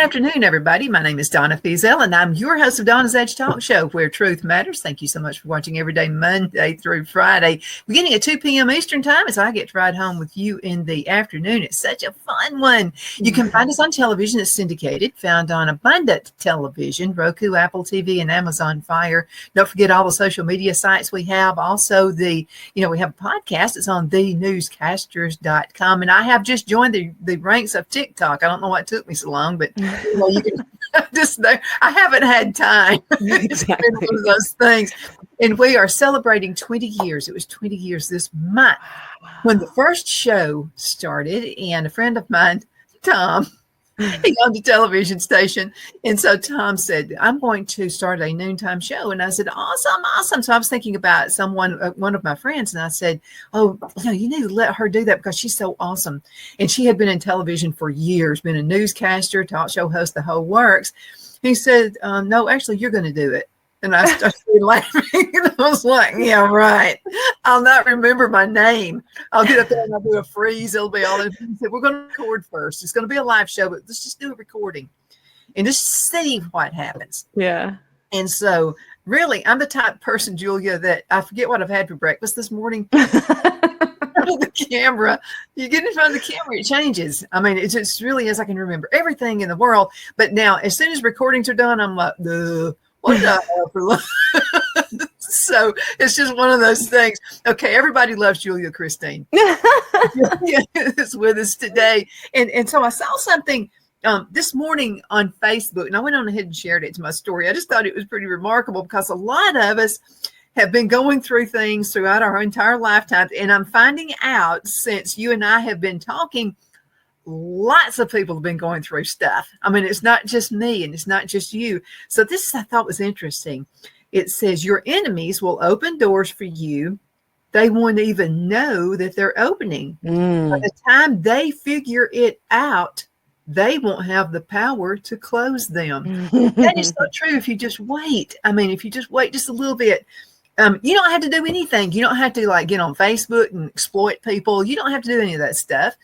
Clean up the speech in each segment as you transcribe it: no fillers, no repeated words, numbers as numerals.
Afternoon, everybody. My name is Donna Fiesel, and I'm your host of Donna's Edge Talk Show, where truth matters. Thank you so much for watching every day, Monday through Friday, beginning at 2 p.m. Eastern Time, as I get to ride home with you in the afternoon. It's such a fun one. You can find us on television. It's syndicated, found on Abundant Television, Roku, Apple TV, and Amazon Fire. Don't forget all the social media sites we have. Also, we have a podcast. It's on thenewscasters.com, and I have just joined the ranks of TikTok. I don't know why it took me so long, but you can just there. I haven't had time. It's been one of those things. And we are celebrating 20 years. It was 20 years this month when the first show started. And a friend of mine, Tom, he owned a television station. And so Tom said, I'm going to start a noontime show. And I said, awesome. So I was thinking about one of my friends. And I said, you need to let her do that because she's so awesome. And she had been in television for years, been a newscaster, talk show host, the whole works. He said, no, actually, you're going to do it. And I started laughing. And I was like, yeah, right. I'll not remember my name. I'll get up there and I'll do a freeze. It'll be all in. He said, we're going to record first. It's going to be a live show, but let's just do a recording and just see what happens. Yeah. And so really, I'm the type of person, Julia, that I forget what I've had for breakfast this morning. The camera, you get in front of the camera, it changes. I mean, it just really is. I can remember everything in the world. But now, as soon as recordings are done, I'm like, what the hell for lunch? So it's just one of those things. Okay, everybody loves Julia Christine. Is with us today. And so I saw something this morning on Facebook, and I went on ahead and shared it to my story. I just thought it was pretty remarkable because a lot of us have been going through things throughout our entire lifetimes. And I'm finding out, since you and I have been talking, lots of people have been going through stuff. I mean, it's not just me and it's not just you. So this I thought was interesting. It says your enemies will open doors for you. They won't even know that they're opening. By the time they figure it out, they won't have the power to close them. That is so true if you just wait. I mean, if you just wait just a little bit, you don't have to do anything. You don't have to get on Facebook and exploit people. You don't have to do any of that stuff.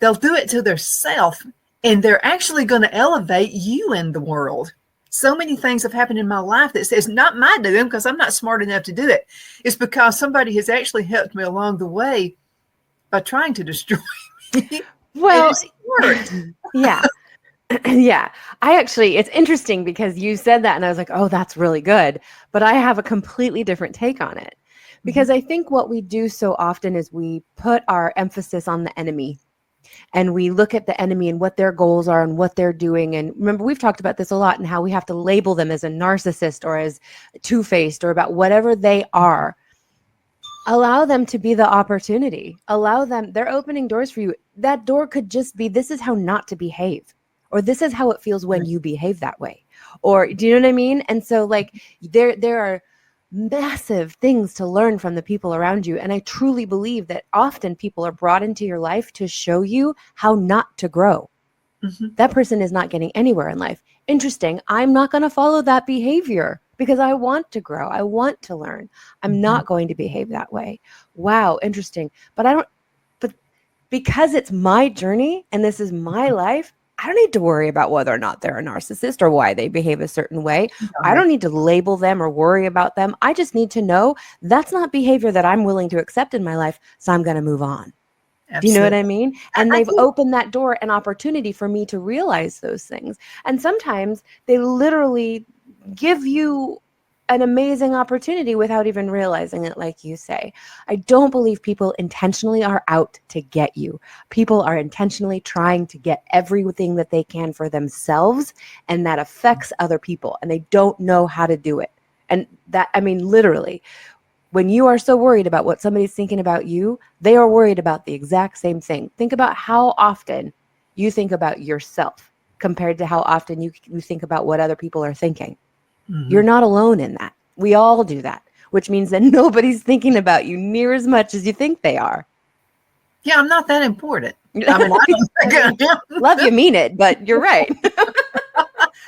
They'll do it to themselves, and they're actually going to elevate you in the world. So many things have happened in my life that says not my doing because I'm not smart enough to do it. It's because somebody has actually helped me along the way by trying to destroy me. Well, yeah. Yeah. It's interesting because you said that and I was like, oh, that's really good. But I have a completely different take on it because I think what we do so often is we put our emphasis on the enemy. And we look at the enemy and what their goals are and what they're doing. And remember, we've talked about this a lot and how we have to label them as a narcissist or as two-faced or about whatever they are. Allow them to be the opportunity. Allow them. They're opening doors for you. That door could just be, this is how not to behave. Or this is how it feels when you behave that way. Or do you know what I mean? And so there are massive things to learn from the people around you. And I truly believe that often people are brought into your life to show you how not to grow. That person is not getting anywhere in life. Interesting. I'm not going to follow that behavior because I want to grow. I want to learn. I'm not going to behave that way. Wow. Interesting. But because it's my journey and this is my life, I don't need to worry about whether or not they're a narcissist or why they behave a certain way. I don't need to label them or worry about them. I just need to know that's not behavior that I'm willing to accept in my life. So I'm going to move on. Absolutely. Do you know what I mean? And they've opened that door, an opportunity for me to realize those things. And sometimes they literally give you an amazing opportunity without even realizing it, like you say. I don't believe people intentionally are out to get you. People are intentionally trying to get everything that they can for themselves, and that affects other people, and they don't know how to do it. And that, I mean, literally, when you are so worried about what somebody's thinking about you, they are worried about the exact same thing. Think about how often you think about yourself compared to how often you think about what other people are thinking. Mhm. You're not alone in that. We all do that, which means that nobody's thinking about you near as much as you think they are. Yeah, I'm not that important. I mean, I don't think I am. Love you, mean it, but you're right.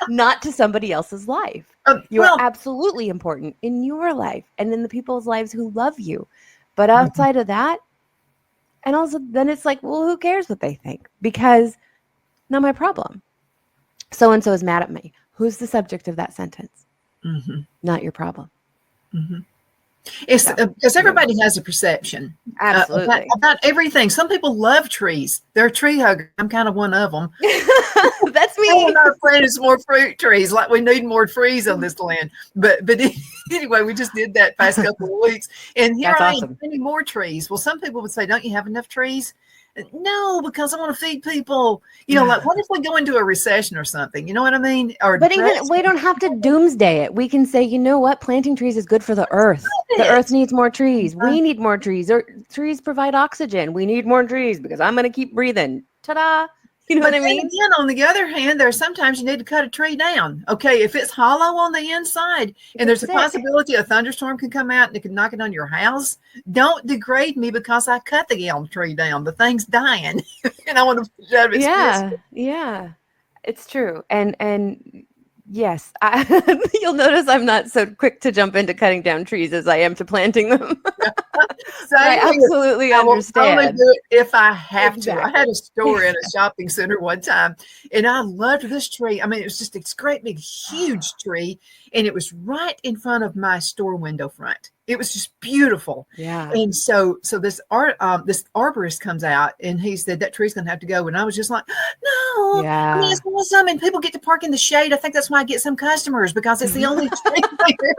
Not to somebody else's life. You are Well, absolutely important in your life and in the people's lives who love you. But Mhm. outside of that, and also then it's like, well, who cares what they think? Because not my problem. So and so is mad at me. Who's the subject of that sentence? Mhm. Not your problem. Mhm. It's So, because everybody has a perception absolutely. about everything. Some people love trees. They're a tree hugger. I'm kind of one of them. That's I me. want our planted more fruit trees. Like we need more trees on this land. But anyway, we just did that past couple of weeks, and here That's I awesome. am planting more trees. Well, some people would say, "Don't you have enough trees?" No, because I want to feed people. Like what if we go into a recession or something? You know what I mean? Or But even depression. we don't have to doomsday it. We can say, you know what? Planting trees is good for the earth. The earth needs more trees. We need more trees. Or trees provide oxygen. We need more trees because I'm going to keep breathing. Ta-da. You know But what I then mean? again, on the other hand, there's sometimes you need to cut a tree down. Okay, if it's hollow on the inside and there's a Sick. possibility a thunderstorm can come out and it can knock it on your house, don't degrade me because I cut the elm tree down. The thing's dying, and I want to push out of its misery. Yeah. It's true. And yes, you'll notice I'm not so quick to jump into cutting down trees as I am to planting them. But I Same here. absolutely I will only understand. do it if I have to. I Exactly. had a store in a shopping center one time, and I loved this tree. I mean, it was just this great big huge tree, and it was right in front of my store window front. It was just beautiful. Yeah. And so this arborist comes out, and he said that tree's gonna have to go. And I was just like, no, I mean, Yeah. it's awesome, and people get to park in the shade. I think that's why I get some customers, because it's the only tree there.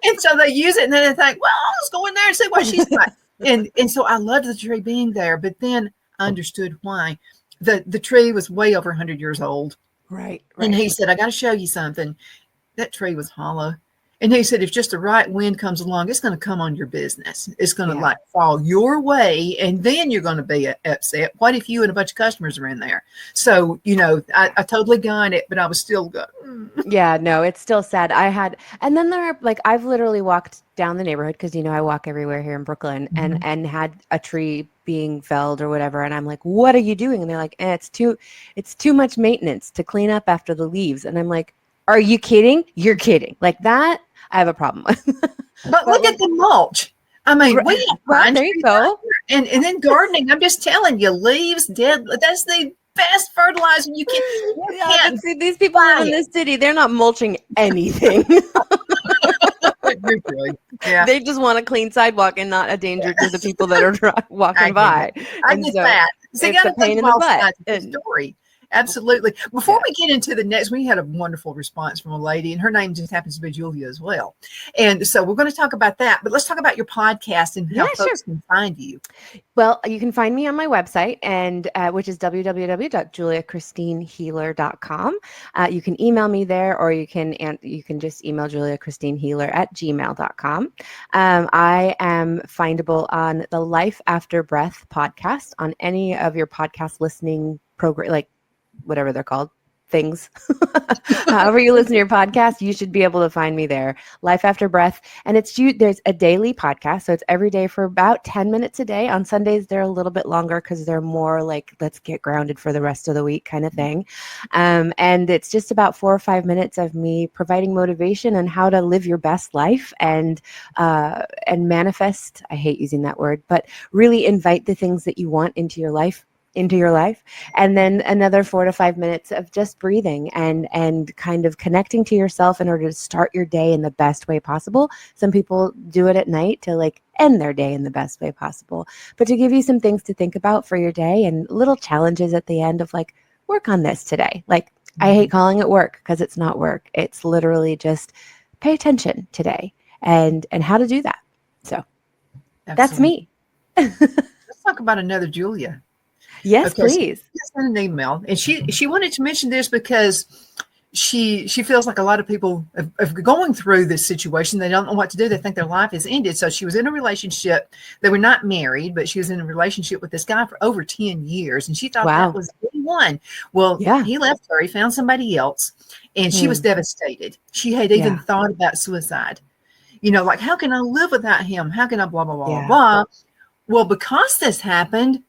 And so they use it, and then they think, well, let's go in there and see what she's got. And so I loved the tree being there, but then I understood why. The tree was way over 100 years old. Right. And he said, I got to show you something. That tree was hollow. And he said, if just the right wind comes along, it's going to come on your business. It's going to Yeah. fall your way, and then you're going to be upset. What if you and a bunch of customers are in there? So, I totally got it, but I was still going, Yeah, no, it's still sad. And then there are I've literally walked down the neighborhood because I walk everywhere here in Brooklyn and had a tree being felled or whatever, and I'm like, what are you doing? And they're like, it's too much maintenance to clean up after the leaves, and I'm like, are you kidding? You're kidding. Like that, I have a problem with. But look at the mulch. I mean, we have pine there you trees go. and then gardening. I'm just telling you, leaves, dead. That's the best fertilizer you can. Yeah, but see, these people live in this city. They're not mulching anything. Yeah. They just want a clean sidewalk and not a danger to the people that are walking by. I get that. So you it's got a to think pain of in the all butt. sides of the story. Absolutely. Before we get into the next, we had a wonderful response from a lady, and her name just happens to be Julia as well. And so we're going to talk about that, but let's talk about your podcast and how folks can find you. Well, you can find me on my website, and which is www.juliachristinehealer.com. You can email me there, or you can just email juliachristinehealer@gmail.com. I am findable on the Life After Breath podcast on any of your podcast listening program, whatever they're called, things. However you listen to your podcast, you should be able to find me there. Life After Breath. And there's a daily podcast. So it's every day for about 10 minutes a day. On Sundays, they're a little bit longer because they're more like, let's get grounded for the rest of the week kind of thing. And it's just about 4 or 5 minutes of me providing motivation on how to live your best life and manifest. I hate using that word, but really invite the things that you want into your life. And then another 4 to 5 minutes of just breathing and kind of connecting to yourself in order to start your day in the best way possible. Some people do it at night to end their day in the best way possible, but to give you some things to think about for your day and little challenges at the end of work on this today. I hate calling it work because it's not work. It's literally just pay attention today and how to do that. So That's me. Let's talk about another Julia. Yes, please. She sent an email, and she wanted to mention this because she feels like a lot of people are going through this situation. They don't know what to do. They think their life is ended. So she was in a relationship. They were not married, but she was in a relationship with this guy for over 10 years. And she thought that was the one. Well, he left her. He found somebody else. And she was devastated. She had even thought about suicide. Like, how can I live without him? How can I blah, blah, blah, blah. Well, because this happened,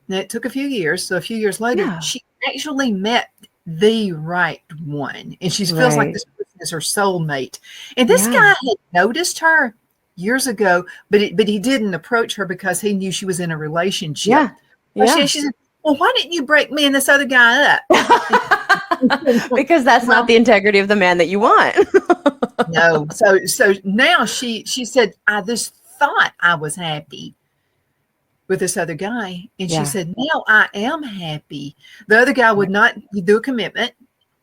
and it took a few years. So a few years later, she actually met the right one. And she feels like this person is her soulmate. And this guy had noticed her years ago, but he didn't approach her because he knew she was in a relationship. She said, well, why didn't you break me and this other guy up? Because that's not the integrity of the man that you want. No. So now she said, I just thought I was happy with this other guy. And she said, now I am happy. The other guy would not do a commitment,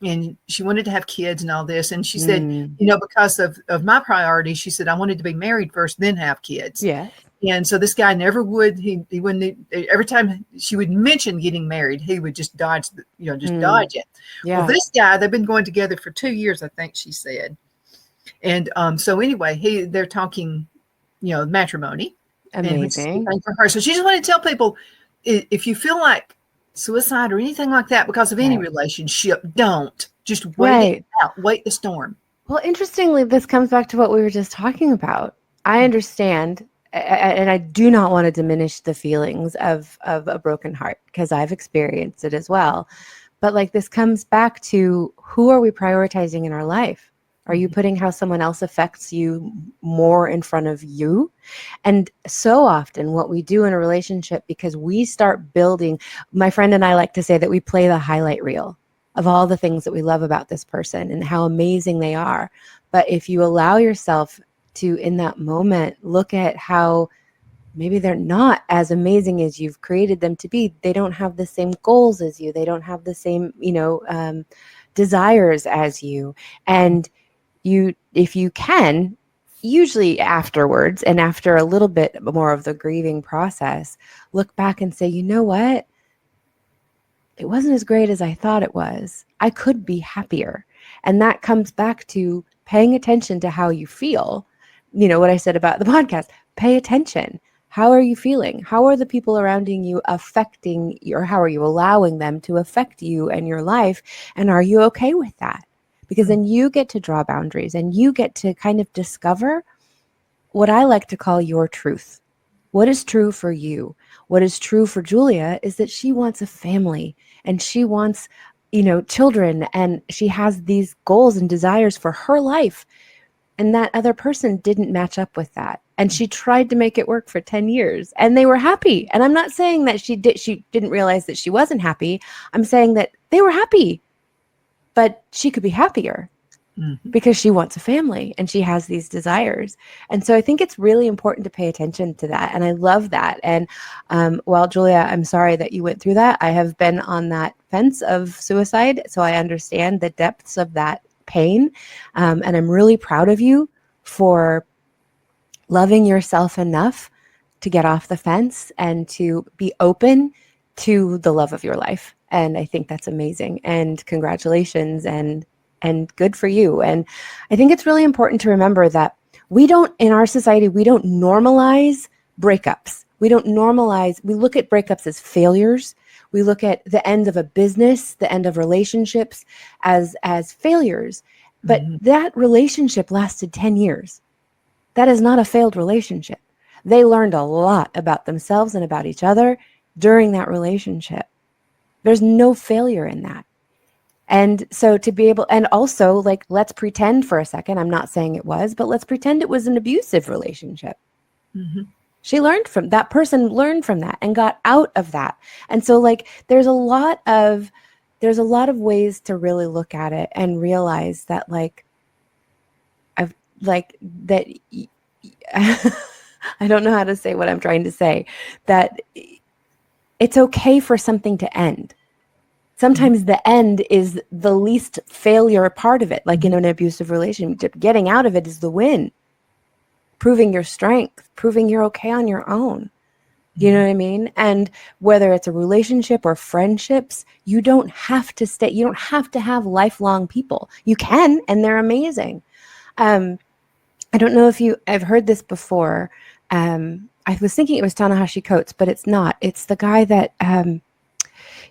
and she wanted to have kids and all this. And she said, because of my priorities, she said, I wanted to be married first, then have kids. Yeah. And so this guy never would, he wouldn't, every time she would mention getting married, he would just dodge, dodge it. Yeah. Well, this guy, they've been going together for 2 years, I think she said. And so anyway, they're talking, matrimony. Amazing. And for her. So she just wanted to tell people, if you feel like suicide or anything like that because of any relationship, don't. Just wait it out. Wait the storm. Well, interestingly, this comes back to what we were just talking about. I understand, and I do not want to diminish the feelings of a broken heart, because I've experienced it as well. But like, this comes back to, who are we prioritizing in our life? Are you putting how someone else affects you more in front of you? And so often what we do in a relationship, because we start building, my friend and I like to say that we play the highlight reel of all the things that we love about this person and how amazing they are. But if you allow yourself to, in that moment, look at how maybe they're not as amazing as you've created them to be. They don't have the same goals as you. They don't have the same, desires as you. And if you can, usually afterwards, and after a little bit more of the grieving process, look back and say, you know what? It wasn't as great as I thought it was. I could be happier. And that comes back to paying attention to how you feel. What I said about the podcast, pay attention. How are you feeling? How are the people around you affecting you, or how are you allowing them to affect you and your life? And are you okay with that? Because then you get to draw boundaries, and you get to kind of discover what I like to call your truth. What is true for you? What is true for Julia is that she wants a family, and she wants, children, and she has these goals and desires for her life. And that other person didn't match up with that. And she tried to make it work for 10 years, and they were happy. And I'm not saying that she didn't realize that she wasn't happy. I'm saying that they were happy. But she could be happier because she wants a family and she has these desires. And so I think it's really important to pay attention to that. And I love that. And Julia, I'm sorry that you went through that. I have been on that fence of suicide, so I understand the depths of that pain. And I'm really proud of you for loving yourself enough to get off the fence and to be open to the love of your life. And I think that's amazing, and congratulations, and good for you. And I think it's really important to remember that in our society, we don't normalize breakups. We look at breakups as failures. We look at the end of a business, the end of relationships as failures. But that relationship lasted 10 years. That is not a failed relationship. They learned a lot about themselves and about each other during that relationship. There's no failure in that. And so to be able, and also, like, let's pretend for a second, I'm not saying it was, but let's pretend it was an abusive relationship. She learned from that person, learned from that and got out of that. And so, like, there's a lot of ways to really look at it and realize that, like, I don't know how to say what I'm trying to say, that it's okay for something to end. Sometimes the end is the least failure part of it. Like in an abusive relationship, getting out of it is the win. Proving your strength, proving you're okay on your own. You know what I mean? And whether it's a relationship or friendships, you don't have to stay, you don't have to have lifelong people. You can, and they're amazing. I don't know if I've heard this before. I was thinking it was Tanahashi Coates, but it's not. It's the guy that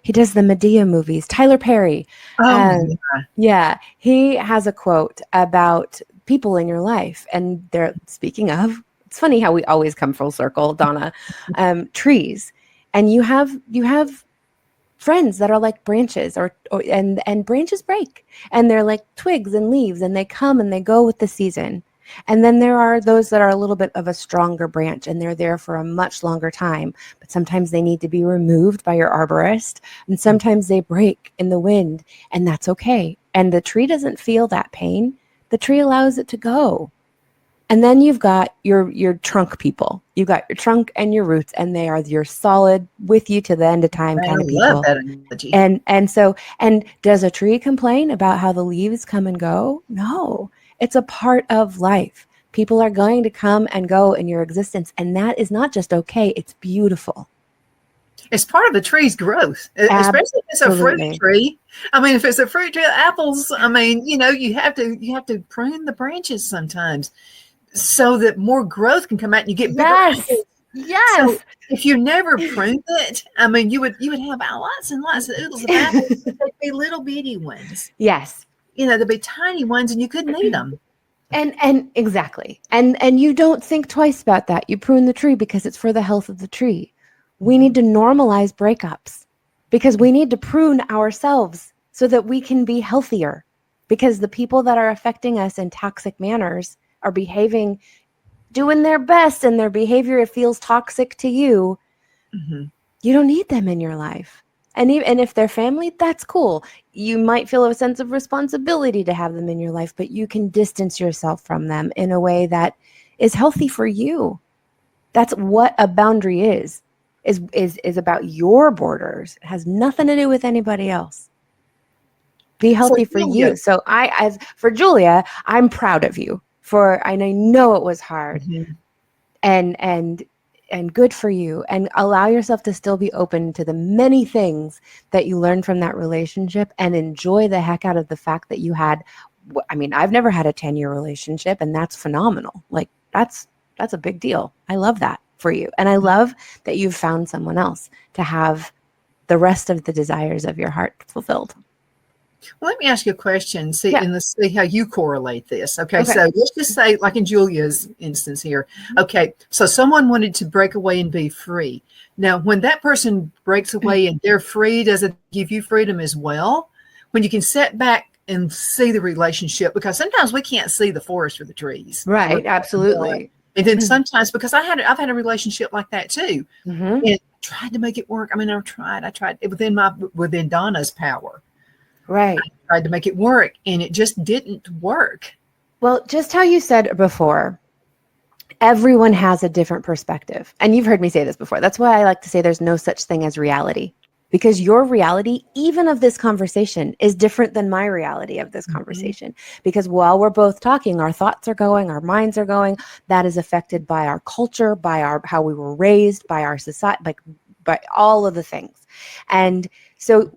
he does the Medea movies, Tyler Perry. Yeah, he has a quote about people in your life, and they're speaking of. It's funny how we always come full circle, Donna. Trees, and you have friends that are like branches, and branches break, and they're like twigs and leaves, and they come and they go with the season. And then there are those that are a little bit of a stronger branch, and they're there for a much longer time. But sometimes they need to be removed by your arborist, and sometimes they break in the wind, and that's okay. And the tree doesn't feel that pain. The tree allows it to go. And then you've got your trunk people. You've got your trunk and your roots, and they are your solid, with you to the end of time kind of people. I love that analogy. And does a tree complain about how the leaves come and go? No. It's a part of life. People are going to come and go in your existence, and that is not just okay, it's beautiful. It's part of the tree's growth, especially if it's a fruit tree. I mean, if it's a fruit tree, apples, I mean, you have to prune the branches sometimes so that more growth can come out and you get bigger apples. Yes. So if you never pruned it, I mean, you would have lots and lots of oodles of apples. They'd be little bitty ones. Yes. There'd be tiny ones and you couldn't eat them. And exactly. And you don't think twice about that. You prune the tree because it's for the health of the tree. We need to normalize breakups because we need to prune ourselves so that we can be healthier, because the people that are affecting us in toxic manners are doing their best, and their behavior feels toxic to you. Mm-hmm. You don't need them in your life. And if they're family, that's cool. You might feel a sense of responsibility to have them in your life, but you can distance yourself from them in a way that is healthy for you. That's what a boundary is about your borders. It has nothing to do with anybody else. Be healthy for you. So as for Julia, I'm proud of you and I know it was hard, mm-hmm. and good for you, and allow yourself to still be open to the many things that you learned from that relationship, and enjoy the heck out of the fact that you had, I mean, I've never had a 10-year relationship, and that's phenomenal. Like that's a big deal. I love that for you. And I love that you've found someone else to have the rest of the desires of your heart fulfilled. Well, let me ask you a question. See, and let's see how you correlate this. Okay, so let's just say, like in Julia's instance here. Okay, so someone wanted to break away and be free. Now, when that person breaks away and they're free, does it give you freedom as well? When you can sit back and see the relationship, because sometimes we can't see the forest for the trees. Right, absolutely. And then sometimes, because I've had a relationship like that too, mm-hmm. and tried to make it work. I mean, I tried it within Donna's power. Right. I tried to make it work, and it just didn't work. Well, just how you said before, everyone has a different perspective. And you've heard me say this before. That's why I like to say there's no such thing as reality. Because your reality, even of this conversation, is different than my reality of this mm-hmm. conversation. Because while we're both talking, our thoughts are going, our minds are going. That is affected by our culture, by how we were raised, by our society, by all of the things. And so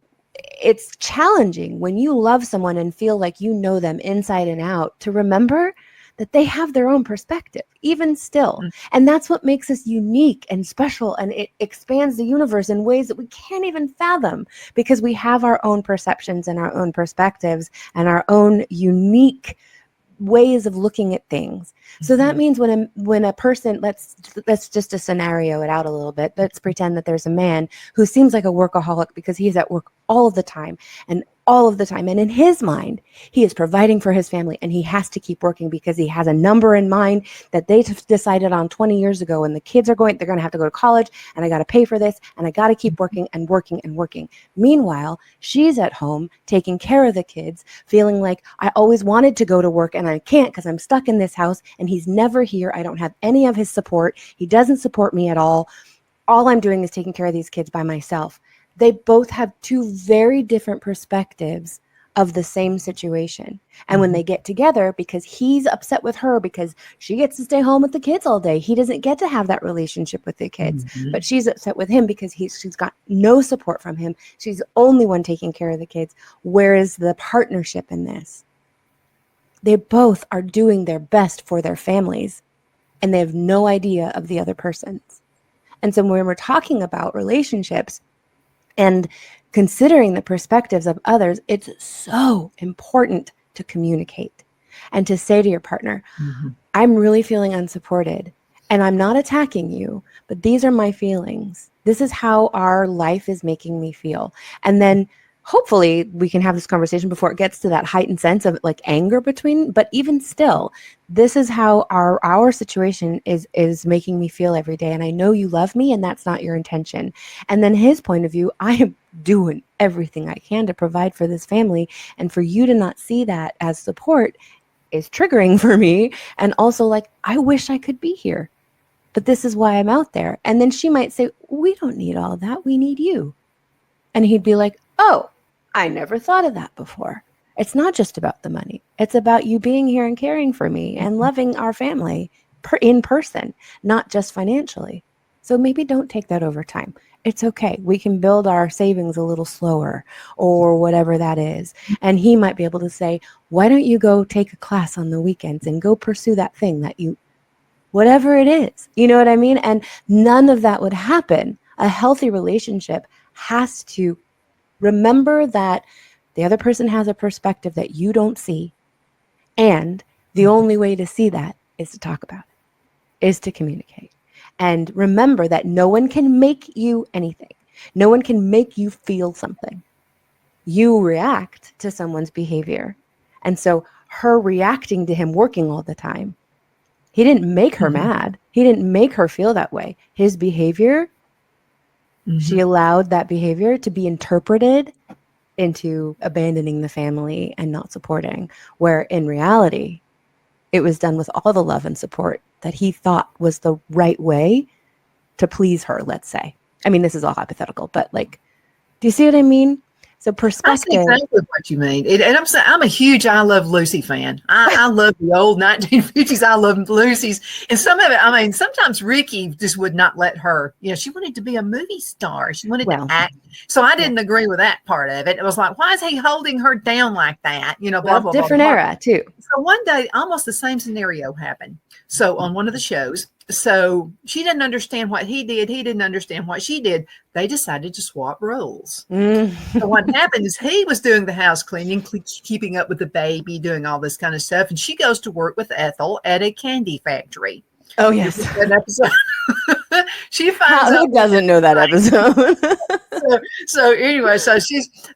it's challenging when you love someone and feel like you know them inside and out to remember that they have their own perspective, even still. Mm-hmm. And that's what makes us unique and special. And it expands the universe in ways that we can't even fathom, because we have our own perceptions and our own perspectives and our own unique ways of looking at things. So that means when a person, let's just to scenario it out a little bit. Let's pretend that there's a man who seems like a workaholic because he's at work all of the time. And in his mind, he is providing for his family, and he has to keep working because he has a number in mind that they decided on 20 years ago. And the kids they're going to have to go to college, and I got to pay for this, and I got to keep working and working and working. Meanwhile, she's at home taking care of the kids, feeling like I always wanted to go to work and I can't because I'm stuck in this house and he's never here. I don't have any of his support. He doesn't support me at all. All I'm doing is taking care of these kids by myself. They both have two very different perspectives of the same situation. And when they get together, because he's upset with her because she gets to stay home with the kids all day, he doesn't get to have that relationship with the kids. But she's upset with him because she's got no support from him. She's the only one taking care of the kids. Where is the partnership in this? They both are doing their best for their families, and they have no idea of the other person's. And so when we're talking about relationships and considering the perspectives of others, it's so important to communicate and to say to your partner, I'm really feeling unsupported, and I'm not attacking you, but these are my feelings. This is how our life is making me feel. And then hopefully we can have this conversation before it gets to that heightened sense of like anger between, but even still, this is how our situation is making me feel every day. And I know you love me and that's not your intention. And then his point of view, I am doing everything I can to provide for this family. And for you to not see that as support is triggering for me. And also like, I wish I could be here, but this is why I'm out there. And then she might say, we don't need all that. We need you. And he'd be like, oh, I never thought of that before. It's not just about the money. It's about you being here and caring for me and loving our family in person, not just financially. So maybe don't take that over time. It's okay. We can build our savings a little slower or whatever that is. And he might be able to say, why don't you go take a class on the weekends and go pursue that thing that you, whatever it is, you know what I mean? And none of that would happen. A healthy relationship has to remember that the other person has a perspective that you don't see. And the only way to see that is to talk about it, is to communicate. And remember that no one can make you anything. No one can make you feel something. You react to someone's behavior. And so her reacting to him working all the time, he didn't make her mad. He didn't make her feel that way. His behavior, she allowed that behavior to be interpreted into abandoning the family and not supporting, where in reality, it was done with all the love and support that he thought was the right way to please her, let's say. I mean, this is all hypothetical, but like, do you see what I mean? So perspective. I see exactly what you mean. And I'm a huge I Love Lucy fan. I love the old 1950s I Love Lucy's. And some of it, I mean, sometimes Ricky just would not let her, she wanted to be a movie star. She wanted to act. So I didn't agree with that part of it. It was like, why is he holding her down like that? Blah, blah, blah. Different era too. So one day, almost the same scenario happened. So on one of the shows, so she didn't understand what he did. He didn't understand what she did. They decided to swap roles. So what happened is he was doing the house cleaning, keeping up with the baby, doing all this kind of stuff. And she goes to work with Ethel at a candy factory. Oh, yes. An episode. She finds out. Who doesn't know that episode? so anyway,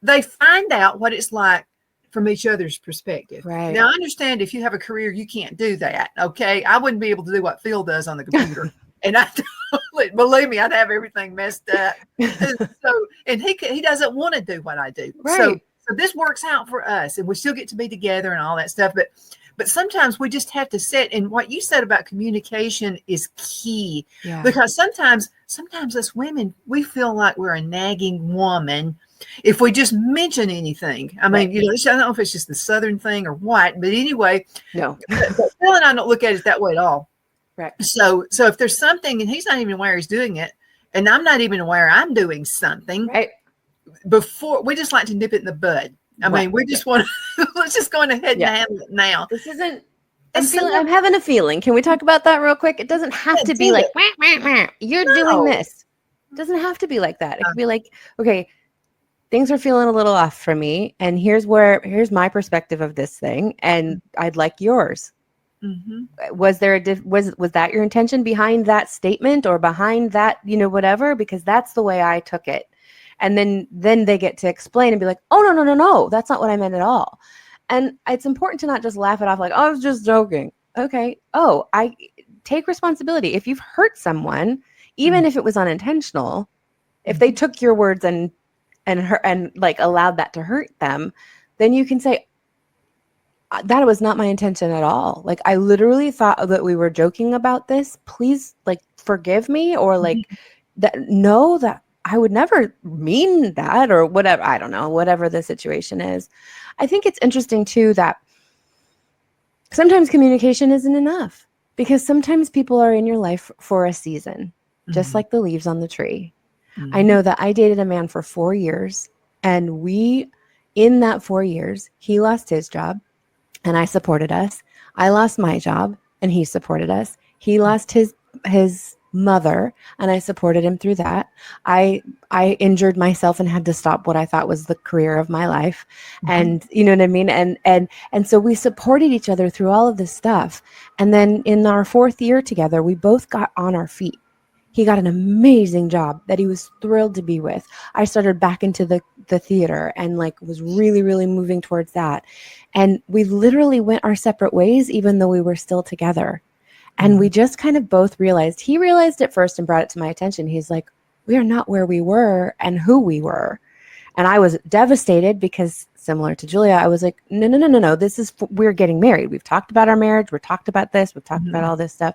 they find out what it's like from each other's perspective. Right. Now, I understand if you have a career, you can't do that. Okay. I wouldn't be able to do what Phil does on the computer. And believe me, I'd have everything messed up. And he doesn't want to do what I do. Right. So this works out for us, and we still get to be together and all that stuff. But sometimes we just have to sit. And what you said about communication is key, because sometimes us women, we feel like we're a nagging woman if we just mention anything. I mean, I don't know if it's just the Southern thing or what, but anyway, no. But Phil and I don't look at it that way at all. Right. So if there's something and he's not even aware he's doing it, and I'm not even aware I'm doing something, right, before we just like to nip it in the bud. I mean, we just want to let's just go ahead and handle it now. This isn't. I'm having a feeling. Can we talk about that real quick? It doesn't have to be like you're doing this. It doesn't have to be like that. It could be like, okay, things are feeling a little off for me, and here's my perspective of this thing, and I'd like yours. Was there was that your intention behind that statement or behind that, whatever? Because that's the way I took it. And then they get to explain and be like, oh, no, that's not what I meant at all. And it's important to not just laugh it off like, oh, I was just joking. Okay. Oh, I take responsibility. If you've hurt someone, even if it was unintentional, if they took your words and like allowed that to hurt them, then you can say, that was not my intention at all. Like, I literally thought that we were joking about this. Please, like, forgive me, or like that. No, that I would never mean that or whatever. I don't know, whatever the situation is. I think it's interesting too that sometimes communication isn't enough because sometimes people are in your life for a season, just like the leaves on the tree. I know that I dated a man for 4 years, and in that 4 years, he lost his job and I supported us. I lost my job and he supported us. He lost his mother and I supported him through that. I injured myself and had to stop what I thought was the career of my life. And you know what I mean? And so we supported each other through all of this stuff. And then in our 4th year together, we both got on our feet. He got an amazing job that he was thrilled to be with. I started back into the theater and like was really, really moving towards that. And we literally went our separate ways, even though we were still together. And we just kind of both realized, he realized it first and brought it to my attention. He's like, we are not where we were and who we were. And I was devastated because similar to Julia, I was like, no. We're getting married. We've talked about our marriage. We've talked about this. We've talked about all this stuff.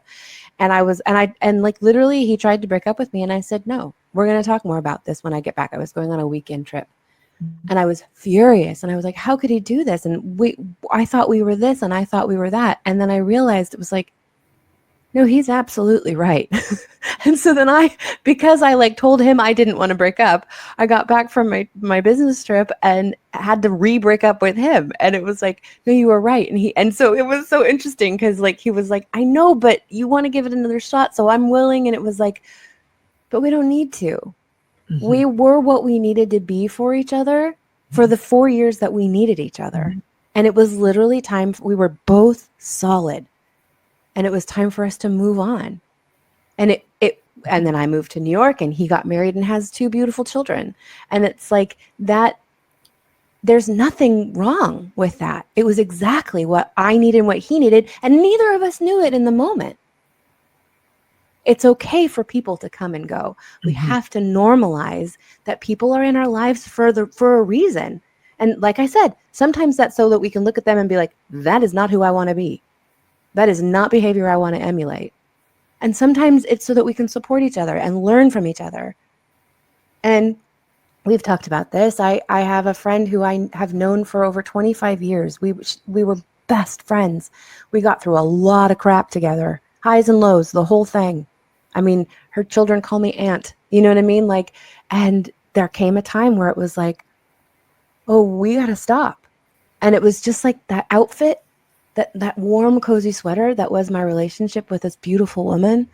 And like literally he tried to break up with me. And I said, no, we're going to talk more about this when I get back. I was going on a weekend trip and I was furious. And I was like, how could he do this? And I thought we were this and I thought we were that. And then I realized it was like, no, he's absolutely right. And so then because I like told him I didn't want to break up, I got back from my business trip and had to re-break up with him. And it was like, no, you were right. And so it was so interesting because like, he was like, I know, but you want to give it another shot. So I'm willing. And it was like, but we don't need to. We were what we needed to be for each other for the 4 years that we needed each other. And it was literally time. We were both solid. And it was time for us to move on. And and then I moved to New York and he got married and has 2 beautiful children. And it's like that, there's nothing wrong with that. It was exactly what I needed and what he needed. And neither of us knew it in the moment. It's okay for people to come and go. We have to normalize that people are in our lives for a reason. And like I said, sometimes that's so that we can look at them and be like, that is not who I want to be. That is not behavior I want to emulate. And sometimes it's so that we can support each other and learn from each other. And we've talked about this. I have a friend who I have known for over 25 years. We were best friends. We got through a lot of crap together, highs and lows, the whole thing. I mean, her children call me aunt. You know what I mean? Like, and there came a time where it was like, oh, we got to stop. And it was just like that outfit. That warm, cozy sweater that was my relationship with this beautiful woman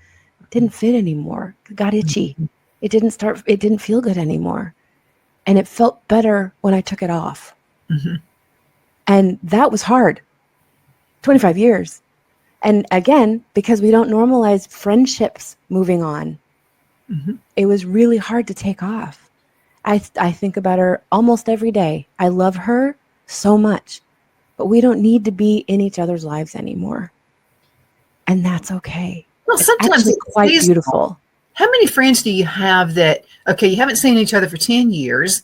didn't fit anymore. It got itchy. It didn't feel good anymore. And it felt better when I took it off. And that was hard. 25 years. And again, because we don't normalize friendships moving on, it was really hard to take off. I think about her almost every day. I love her so much. But we don't need to be in each other's lives anymore. And that's okay. Well, sometimes it's quite beautiful. How many friends do you have that, okay, you haven't seen each other for 10 years,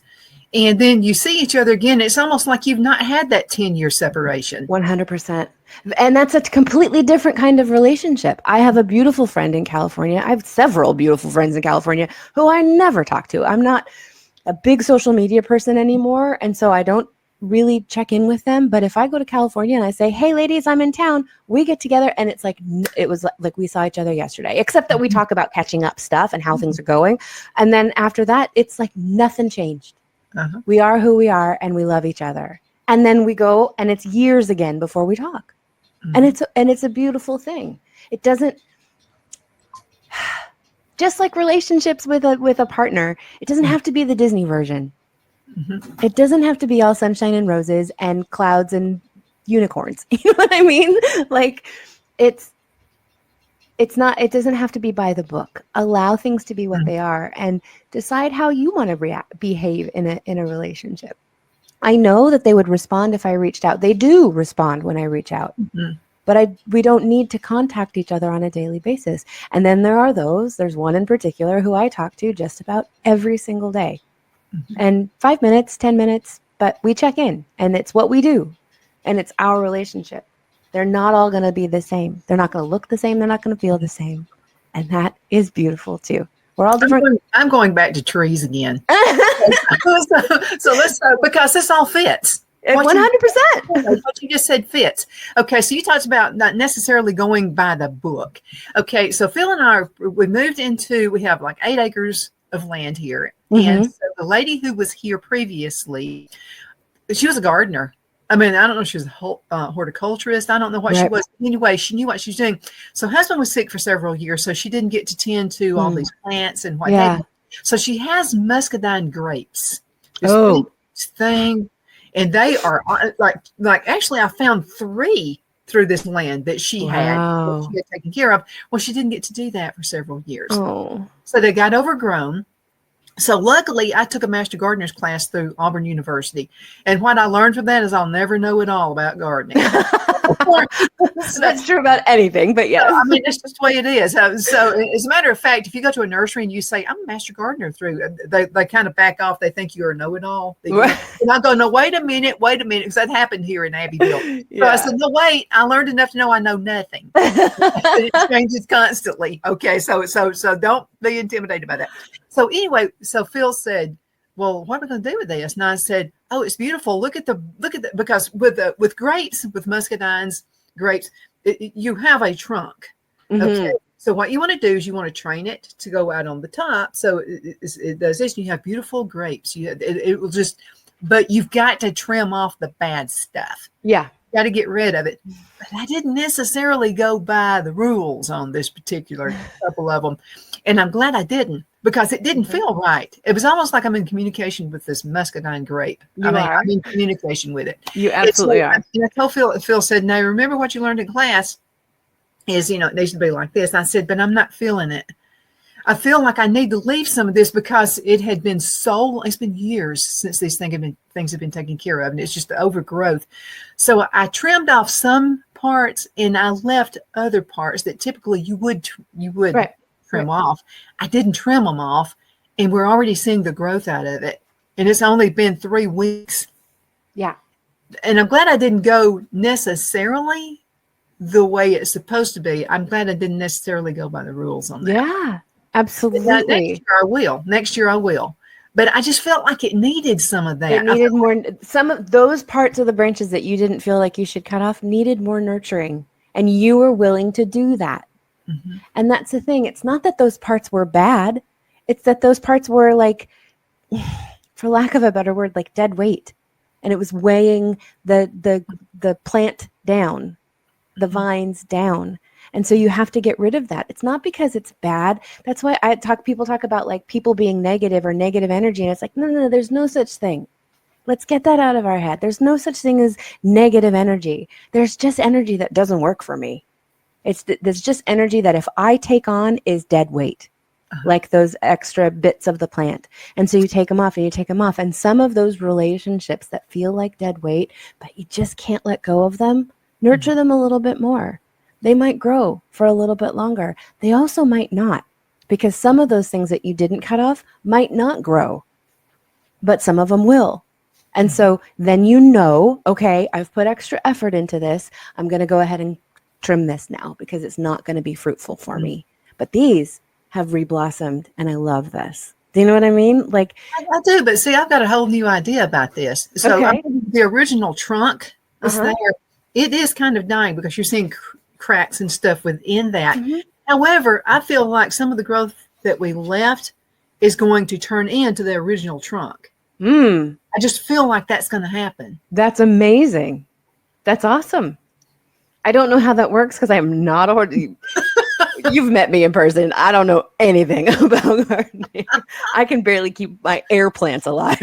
and then you see each other again. It's almost like you've not had that 10-year separation. 100%. And that's a completely different kind of relationship. I have a beautiful friend in California. I have several beautiful friends in California who I never talk to. I'm not a big social media person anymore. And so I don't really check in with them. But if I go to California and I say, hey ladies, I'm in town, we get together and it's like, it was like we saw each other yesterday, except that we talk about catching up stuff and how things are going. And then after that, it's like nothing changed. We are who we are and we love each other. And then we go and it's years again before we talk. And it's a beautiful thing. It doesn't, just like relationships with a partner, it doesn't have to be the Disney version. It doesn't have to be all sunshine and roses and clouds and unicorns. You know what I mean? Like it's not, it doesn't have to be by the book. Allow things to be what they are and decide how you want to behave in a relationship. I know that they would respond if I reached out. They do respond when I reach out. But we don't need to contact each other on a daily basis. And then there's one in particular who I talk to just about every single day. And 5 minutes, 10 minutes, but we check in and it's what we do. And it's our relationship. They're not all going to be the same. They're not going to look the same. They're not going to feel the same. And that is beautiful too. We're all different. I'm going back to trees again. So let's because this all fits. 100%. What you just said fits. Okay, so you talked about not necessarily going by the book. Okay, so Phil and I, we have like 8 acres of land here. And so the lady who was here previously, she was a gardener. I mean, I don't know if she was a horticulturist. I don't know what she was. Anyway, she knew what she was doing. So husband was sick for several years, so she didn't get to tend to all these plants and what have you. So she has muscadine grapes. This thing. And they are like actually I found 3 through this land that she had taken care of. Well, she didn't get to do that for several years. So they got overgrown. So luckily I took a master gardener's class through Auburn University. And what I learned from that is I'll never know it all about gardening. That's true about anything, but yeah. I mean, it's just the way it is. So as a matter of fact, if you go to a nursery and you say, I'm a master gardener they kind of back off. They think you're a know-it-all. And I go, no, wait a minute, because that happened here in Abbeville. So I said, no, wait, I learned enough to know I know nothing. It changes constantly. Okay, so don't be intimidated by that. So anyway, so Phil said, well, what are we going to do with this? And I said, oh, it's beautiful. Look at the because with grapes, with muscadines, grapes, you have a trunk. Okay. So what you want to do is you want to train it to go out on the top. So it does this. You have beautiful grapes. It will just, but you've got to trim off the bad stuff. Yeah. You got to get rid of it. But I didn't necessarily go by the rules on this particular couple of them. And I'm glad I didn't, because it didn't feel right. It was almost like I'm in communication with this muscadine grape. I'm in communication with it. You absolutely are. I told Phil said, now remember what you learned in class is, it needs to be like this. I said, but I'm not feeling it. I feel like I need to leave some of this because it had been it's been years since these things have been taken care of. And it's just the overgrowth. So I trimmed off some parts and I left other parts that typically you would trim off. I didn't trim them off, and we're already seeing the growth out of it. And it's only been 3 weeks. Yeah. And I'm glad I didn't go necessarily the way it's supposed to be. I'm glad I didn't necessarily go by the rules on that. Yeah, absolutely. Next year I will. But I just felt like it needed some of that. It needed more. Some of those parts of the branches that you didn't feel like you should cut off needed more nurturing. And you were willing to do that. And that's the thing. It's not that those parts were bad. It's that those parts were like, for lack of a better word, like dead weight. And it was weighing the plant down, the vines down. And so you have to get rid of that. It's not because it's bad. That's why people talk about like people being negative or negative energy. And it's like, no, there's no such thing. Let's get that out of our head. There's no such thing as negative energy. There's just energy that doesn't work for me. There's just energy that if I take on is dead weight, like those extra bits of the plant. And so you take them off and you take them off. And some of those relationships that feel like dead weight, but you just can't let go of them, nurture them a little bit more. They might grow for a little bit longer. They also might not, because some of those things that you didn't cut off might not grow, but some of them will. And so then okay, I've put extra effort into this. I'm going to go ahead and trim this now because it's not going to be fruitful for me. But these have reblossomed and I love this. Do you know what I mean? Like I do, but see, I've got a whole new idea about this. So the original trunk is there. It is kind of dying because you're seeing cracks and stuff within that. However, I feel like some of the growth that we left is going to turn into the original trunk. I just feel like that's going to happen. That's amazing. That's awesome. I don't know how that works because I'm not You've met me in person. I don't know anything about gardening. I can barely keep my air plants alive.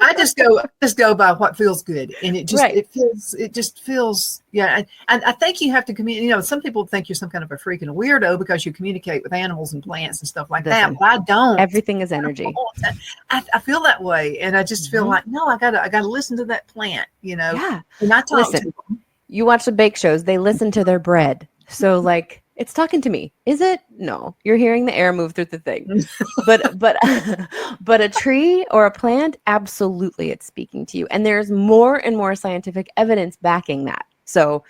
I just go by what feels good, and it just feels. Yeah, and I think you have to communicate. Some people think you're some kind of a freaking weirdo because you communicate with animals and plants and stuff like that. But I don't. Everything is energy. I feel that way, and I just feel like no, I gotta listen to that plant. Yeah. And I talk to them. You watch the bake shows; they listen to their bread. So like. It's talking to me. Is it? No, you're hearing the air move through the thing. But a tree or a plant, absolutely, it's speaking to you. And there's more and more scientific evidence backing that. So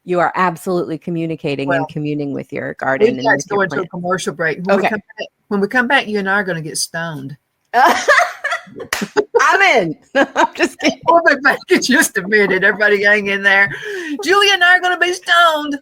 you are absolutely communicating and communing with your garden. Let's go into a commercial break. When we come back, When we come back, you and I are going to get stoned. I'm in. I'm just kidding. We'll be back in just a minute. Everybody hang in there. Julia and I are going to be stoned.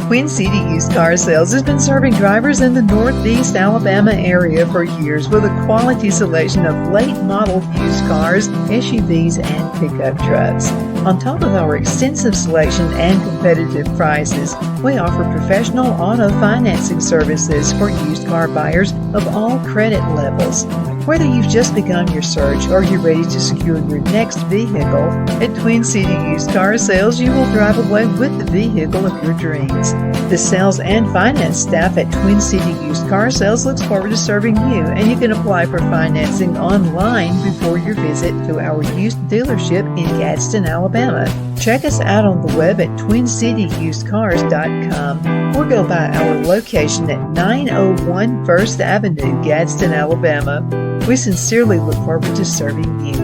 Queen City Used Car Sales has been serving drivers in the Northeast Alabama area for years with a quality selection of late model used cars, SUVs, and pickup trucks. On top of our extensive selection and competitive prices, we offer professional auto financing services for used car buyers of all credit levels. Whether you've just begun your search or you're ready to secure your next vehicle, at Twin City Used Car Sales, you will drive away with the vehicle of your dreams. The sales and finance staff at Twin City Used Car Sales looks forward to serving you, and you can apply for financing online before your visit to our used dealership in Gadsden, Alabama. Check us out on the web at twincityusedcars.com or go by our location at 901 First Avenue, Gadsden, Alabama. We sincerely look forward to serving you.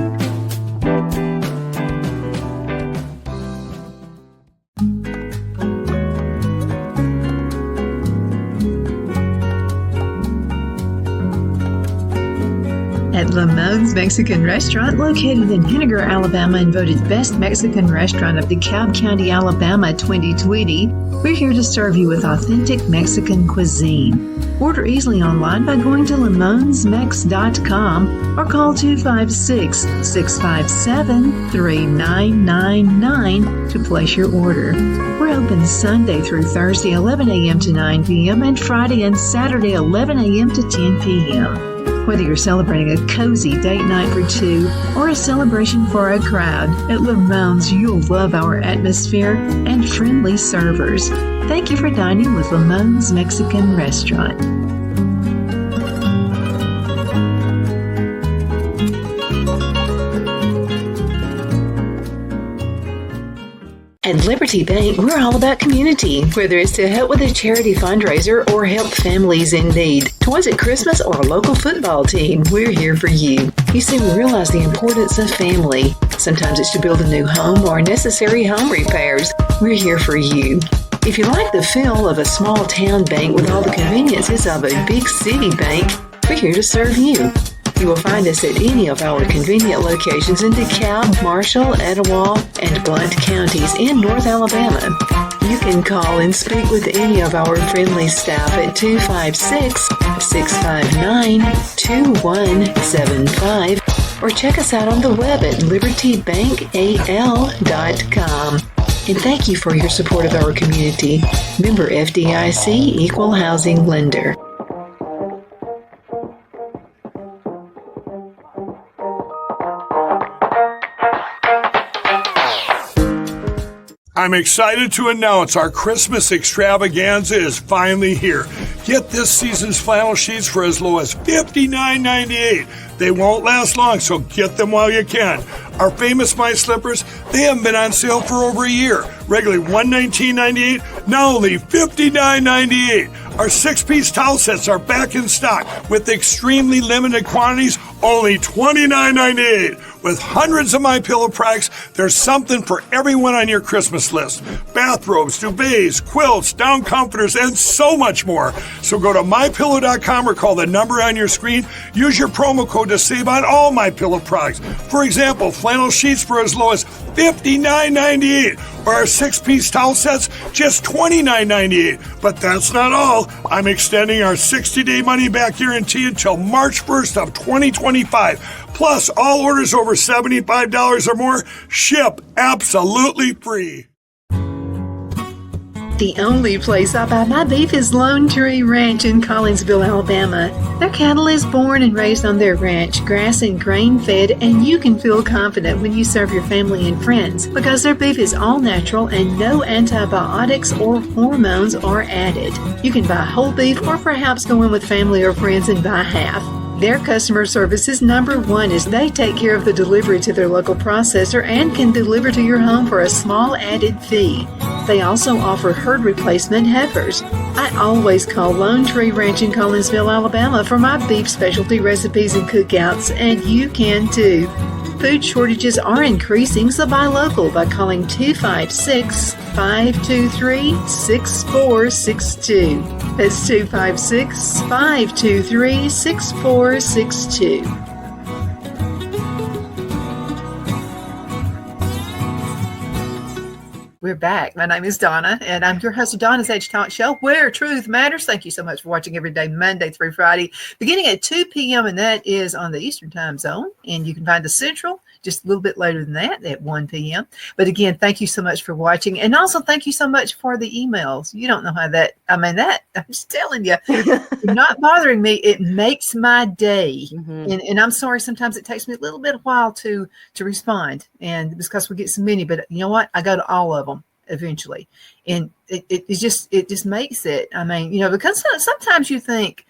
At Lamone's Mexican Restaurant, located in Henniger, Alabama, and voted Best Mexican Restaurant of DeKalb County, Alabama 2020, we're here to serve you with authentic Mexican cuisine. Order easily online by going to lamonsmex.com or call 256-657-3999 to place your order. We're open Sunday through Thursday, 11 a.m. to 9 p.m. and Friday and Saturday, 11 a.m. to 10 p.m. Whether you're celebrating a cozy date night for two or a celebration for a crowd, at Lamone's you'll love our atmosphere and friendly servers. Thank you for dining with Lamone's Mexican Restaurant. At Liberty Bank, we're all about community, whether it's to help with a charity fundraiser or help families in need. Toys at Christmas or a local football team, we're here for you. You see, we realize the importance of family. Sometimes it's to build a new home or necessary home repairs. We're here for you. If you like the feel of a small town bank with all the conveniences of a big city bank, we're here to serve you. You will find us at any of our convenient locations in DeKalb, Marshall, Etowah, and Blount counties in North Alabama. You can call and speak with any of our friendly staff at 256-659-2175 or check us out on the web at libertybankal.com. And thank you for your support of our community. Member FDIC Equal Housing Lender. I'm excited to announce our Christmas extravaganza is finally here. Get this season's flannel sheets for as low as $59.98. They won't last long, so get them while you can. Our famous My Slippers, they haven't been on sale for over a year. Regularly $119.98, now only $59.98. Our 6-piece towel sets are back in stock with extremely limited quantities, only $29.98. With hundreds of MyPillow products, there's something for everyone on your Christmas list. Bathrobes, duvets, quilts, down comforters, and so much more. So go to MyPillow.com or call the number on your screen. Use your promo code to save on all MyPillow products. For example, flannel sheets for as low as $59.98. Or our 6-piece towel sets, just $29.98. But that's not all. I'm extending our 60-day money-back guarantee until March 1st of 2025. Plus, all orders over $75 or more ship absolutely free. The only place I buy my beef is Lone Tree Ranch in Collinsville, Alabama. Their cattle is born and raised on their ranch, grass and grain fed, and you can feel confident when you serve your family and friends because their beef is all natural and no antibiotics or hormones are added. You can buy whole beef or perhaps go in with family or friends and buy half. Their customer service is number one as they take care of the delivery to their local processor and can deliver to your home for a small added fee. They also offer herd replacement heifers. I always call Lone Tree Ranch in Collinsville, Alabama for my beef specialty recipes and cookouts, and you can too. Food shortages are increasing, so buy local by calling 256-523-6462. That's 256-523-6462. We're back. My name is Donna, and I'm your host of Donna's Edge Talk Show, where truth matters. Thank you so much for watching every day, Monday through Friday, beginning at 2 p.m., and that is on the Eastern Time Zone. And you can find the Central just a little bit later than that at 1 p.m. But again, thank you so much for watching. And also thank you so much for the emails. You don't know how that, I'm just telling you, you're not bothering me. It makes my day. Mm-hmm. And I'm sorry, sometimes it takes me a little bit of while to respond. And because we get so many, but you know what? I go to all of them eventually. And it just makes it, because sometimes you think,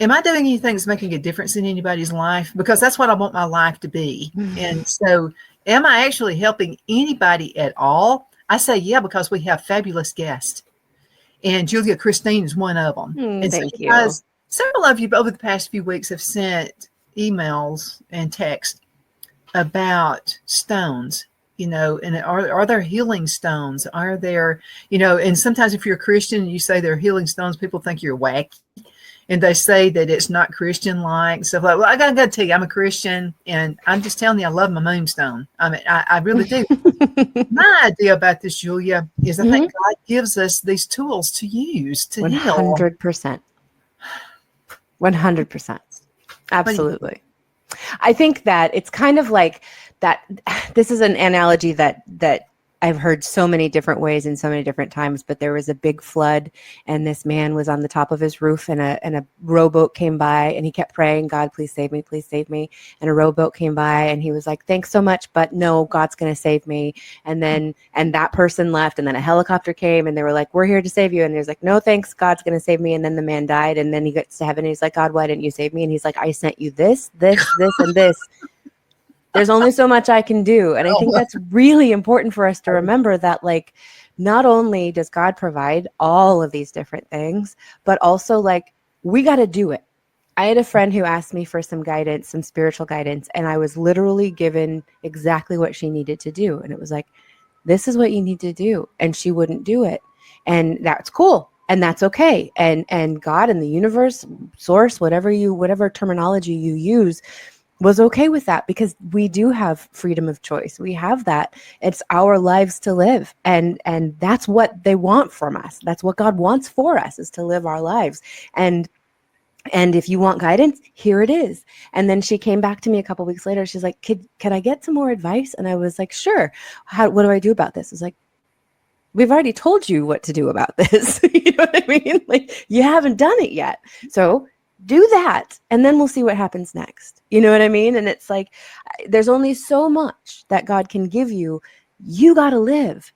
am I doing anything that's making a difference in anybody's life? Because that's what I want my life to be. Mm-hmm. And so am I actually helping anybody at all? I say, yeah, because we have fabulous guests. And Julia Christine is one of them. And thank you. Guys, several of you over the past few weeks have sent emails and text about stones. And are there healing stones? Are there, and sometimes if you're a Christian and you say they're healing stones, people think you're wacky. And they say that it's not Christian-like. So, well, I gotta tell you, I'm a Christian, and I'm just telling you, I love my moonstone. I really do. My idea about this, Julia, is I think God gives us these tools to use to 100%. 100%. Absolutely. I think that it's kind of like that. This is an analogy that I've heard so many different ways in so many different times, but there was a big flood and this man was on the top of his roof and a rowboat came by and he kept praying, God, please save me, please save me. And a rowboat came by and he was like, thanks so much, but no, God's going to save me. And that person left and then a helicopter came and they were like, we're here to save you. And he was like, no, thanks, God's going to save me. And then the man died and then he gets to heaven and he's like, God, why didn't you save me? And he's like, I sent you this, and this. There's only so much I can do. And I think that's really important for us to remember that, like, not only does God provide all of these different things, but also, like, we got to do it. I had a friend who asked me for some guidance, some spiritual guidance, and I was literally given exactly what she needed to do. And it was like, this is what you need to do. And she wouldn't do it. And that's cool. And that's okay. And God and the universe, source, whatever terminology you use, was okay with that because we do have freedom of choice. We have that. It's our lives to live. And that's what they want from us. That's what God wants for us, is to live our lives. And if you want guidance, here it is. And then she came back to me a couple of weeks later. She's like, can I get some more advice? And I was like, sure. What do I do about this? I was like, we've already told you what to do about this. You know what I mean? Like, you haven't done it yet. So do that. And then we'll see what happens next. You know what I mean? And it's like, there's only so much that God can give you. You got to live.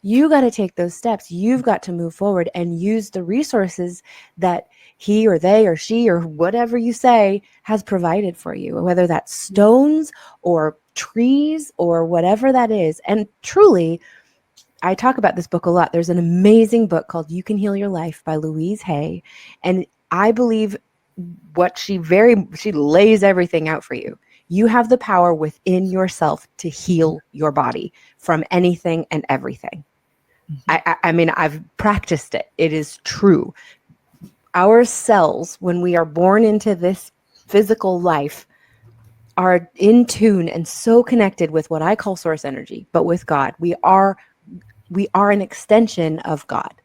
You got to take those steps. You've got to move forward and use the resources that he or they or she or whatever you say has provided for you, whether that's stones or trees or whatever that is. And truly, I talk about this book a lot. There's an amazing book called You Can Heal Your Life by Louise Hay. And I believe what she lays everything out for you. You have the power within yourself to heal your body from anything and everything. Mm-hmm. I mean, I've practiced it. It is true. Our cells, when we are born into this physical life, are in tune and so connected with what I call source energy, but with God. We are an extension of God.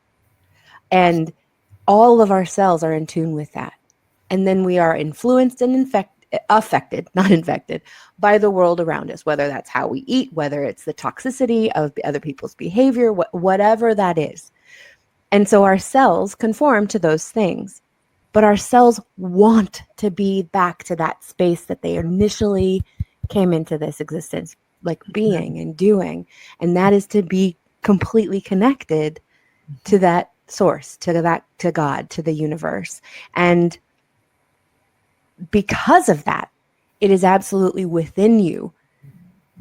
And all of our cells are in tune with that. And then we are influenced and affected, not infected, by the world around us, whether that's how we eat, whether it's the toxicity of other people's behavior, whatever that is. And so our cells conform to those things. But our cells want to be back to that space that they initially came into this existence, like being and doing. And that is to be completely connected to that source, to God, to the universe. And because of that, it is absolutely within you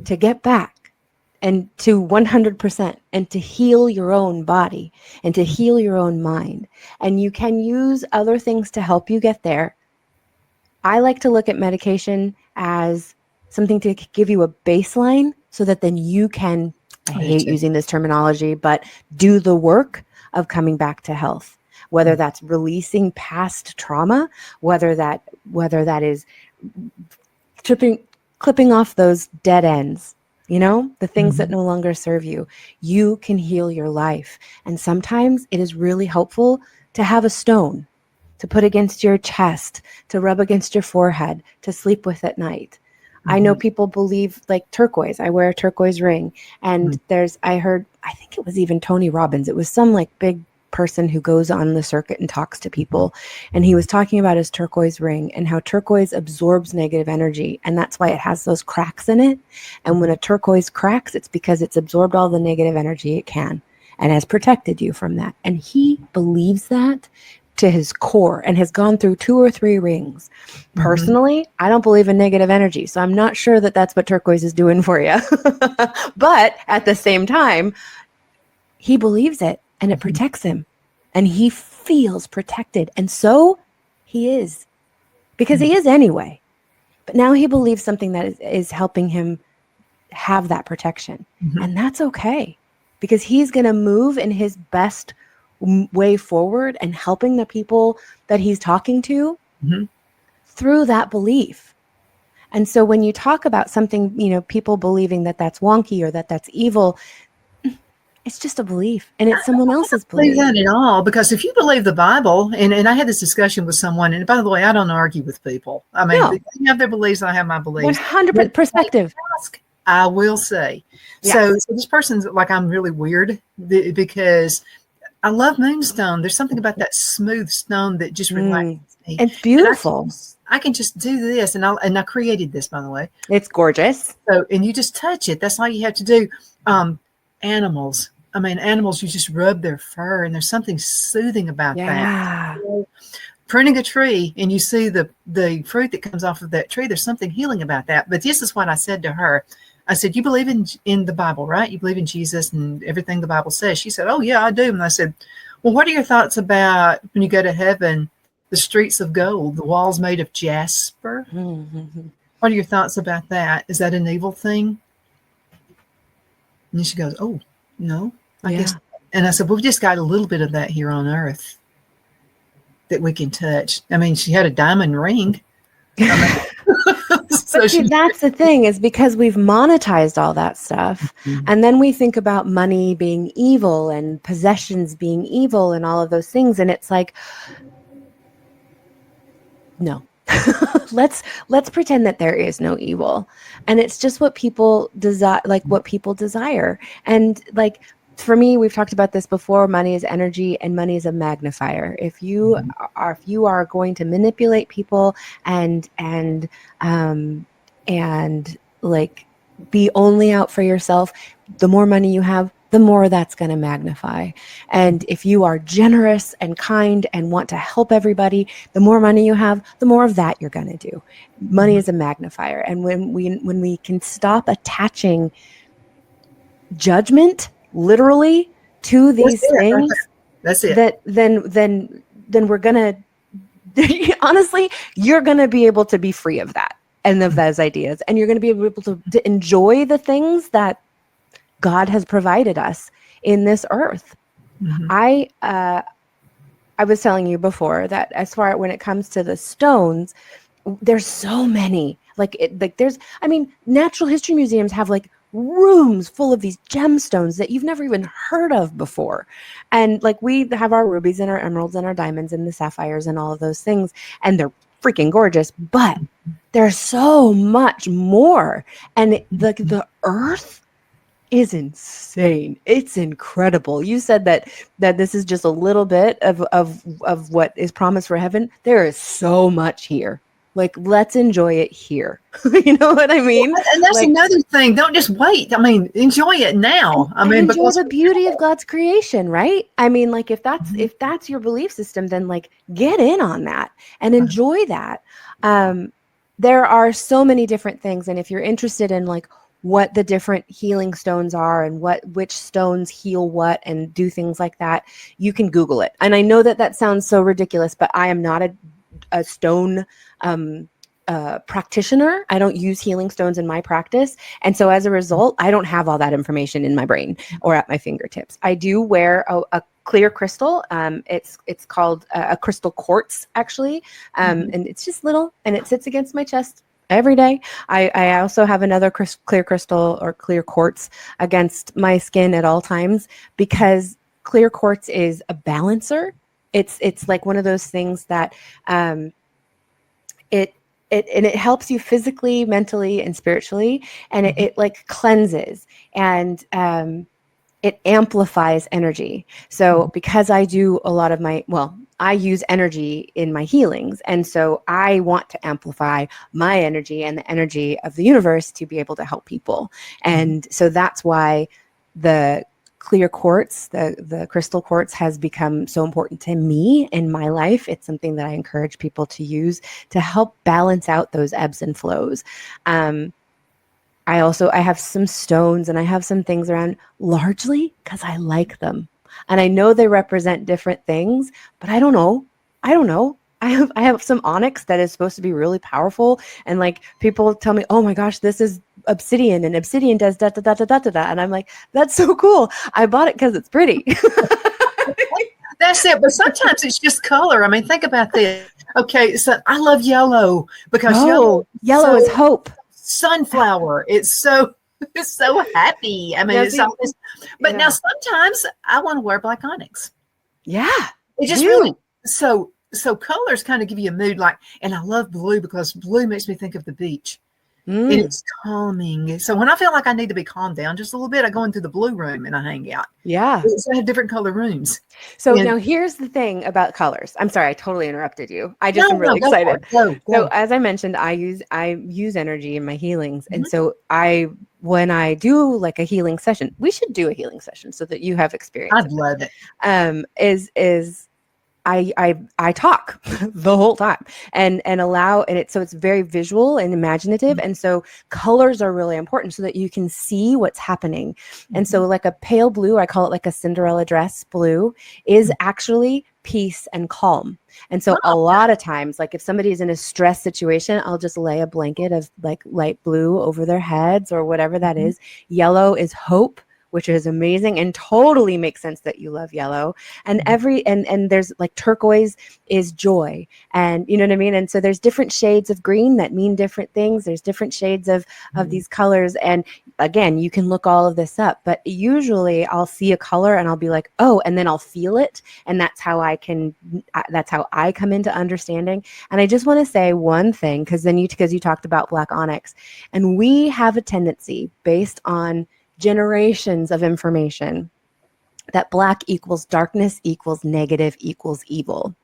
to get back and to 100% and to heal your own body and to heal your own mind. And you can use other things to help you get there. I like to look at medication as something to give you a baseline so that then you can, I hate using this terminology, but do the work of coming back to health, whether that's releasing past trauma, whether that is clipping off those dead ends, the things that no longer serve you. You can heal your life. And sometimes it is really helpful to have a stone to put against your chest, to rub against your forehead, to sleep with at night. I know people believe like turquoise. I wear a turquoise ring. And I think it was even Tony Robbins. It was some like big person who goes on the circuit and talks to people. And he was talking about his turquoise ring and how turquoise absorbs negative energy. And that's why it has those cracks in it. And when a turquoise cracks, it's because it's absorbed all the negative energy it can and has protected you from that. And he believes that to his core and has gone through 2 or 3 rings. Personally, I don't believe in negative energy. So I'm not sure that that's what turquoise is doing for you. But at the same time, he believes it and it protects him and he feels protected. And so he is, because he is anyway. But now he believes something that is helping him have that protection. And that's okay, because he's going to move in his best way forward and helping the people that he's talking to through that belief. And so when you talk about something, people believing that that's wonky or that that's evil, it's just a belief, and it's someone else's belief. I don't believe that at all, because if you believe the Bible, and I had this discussion with someone, and by the way, I don't argue with people. I mean, they have their beliefs, and I have my beliefs. 100% perspective. I will say. Yeah. So this person's like, I'm really weird because I love moonstone. There's something about that smooth stone that just relaxes me. It's beautiful. I can just do this, and I created this, by the way. It's gorgeous. So, and you just touch it. That's all you have to do. Animals. I mean, animals, you just rub their fur, and there's something soothing about that. So, pruning a tree, and you see the fruit that comes off of that tree, there's something healing about that. But this is what I said to her. I said, you believe in the Bible, right? You believe in Jesus and everything the Bible says. She said, oh, yeah, I do. And I said, well, what are your thoughts about when you go to heaven, the streets of gold, the walls made of jasper? What are your thoughts about that? Is that an evil thing? And she goes, oh, no, I guess. And I said, well, we just got a little bit of that here on earth that we can touch. I mean, she had a diamond ring. So see, that's the thing, is because we've monetized all that stuff. And then we think about money being evil and possessions being evil and all of those things. And it's like, no, let's pretend that there is no evil. And it's just what people desire. And like, for me, we've talked about this before, money is energy and money is a magnifier. If you are going to manipulate people and like be only out for yourself, the more money you have, the more that's going to magnify. And if you are generous and kind and want to help everybody, the more money you have, the more of that you're going to do. Money is a magnifier. And when we can stop attaching judgment literally to these things, that's it. Then we're gonna honestly, you're gonna be able to be free of that and of those ideas, and you're gonna be able to enjoy the things that God has provided us in this earth. I was telling you before that as far when it comes to the stones, there's so many. Natural history museums have like rooms full of these gemstones that you've never even heard of before. And like, we have our rubies and our emeralds and our diamonds and the sapphires and all of those things, and they're freaking gorgeous, but there's so much more. And the earth is insane. It's incredible. You said that this is just a little bit of what is promised for heaven. There is so much here. Like, let's enjoy it here. You know what I mean? Well, and that's like, another thing. Don't just wait. I mean, enjoy it now. Enjoy the beauty of God's creation, right? I mean, like, if that's your belief system, then like get in on that and enjoy that. There are so many different things, and if you're interested in like what the different healing stones are and which stones heal what and do things like that, you can Google it. And I know that sounds so ridiculous, but I am not a stone practitioner. I don't use healing stones in my practice. And so as a result, I don't have all that information in my brain or at my fingertips. I do wear a clear crystal. It's called a crystal quartz, actually. And it's just little, and it sits against my chest every day. I also have another clear crystal or clear quartz against my skin at all times, because clear quartz is a balancer. It's like one of those things that it helps you physically, mentally, and spiritually, and it like cleanses, and it amplifies energy. So because I do a lot of I use energy in my healings, and so I want to amplify my energy and the energy of the universe to be able to help people. And so that's why the clear quartz, the crystal quartz, has become so important to me in my life. It's something that I encourage people to use to help balance out those ebbs and flows. I have some stones and I have some things around, largely because I like them. And I know they represent different things, but I don't know. I have some onyx that is supposed to be really powerful. And like people tell me, oh my gosh, this is obsidian, and obsidian does da da da da da da da. And I'm like, that's so cool. I bought it because it's pretty. That's it. But sometimes it's just color. I mean, think about this. Okay, so I love yellow because yellow is hope. Sunflower. It's so happy. I mean, it's always. But now sometimes I want to wear black onyx. Yeah, it just really so colors kind of give you a mood. Like, and I love blue because blue makes me think of the beach. And it's calming. So when I feel like I need to be calmed down just a little bit, I go into the blue room and I hang out. Yeah. So I have different color rooms. So now here's the thing about colors. I'm sorry, I totally interrupted you. I just am really excited. Go. So as I mentioned, I use energy in my healings. And so when I do like a healing session, we should do a healing session so that you have experience. I'd love it. I talk the whole time and allow, and so it's very visual and imaginative. And so colors are really important so that you can see what's happening. And so like a pale blue, I call it like a Cinderella dress blue, is actually peace and calm. And so a lot of times, like if somebody's in a stress situation, I'll just lay a blanket of like light blue over their heads or whatever that is. Yellow is hope, which is amazing and totally makes sense that you love yellow. And and there's like turquoise is joy, and you know what I mean? And so there's different shades of green that mean different things. There's different shades of these colors. And again, you can look all of this up, but usually I'll see a color and I'll be like, oh, and then I'll feel it. And that's how I come into understanding. And I just want to say one thing, because you talked about black onyx, and we have a tendency based on generations of information that black equals darkness equals negative equals evil.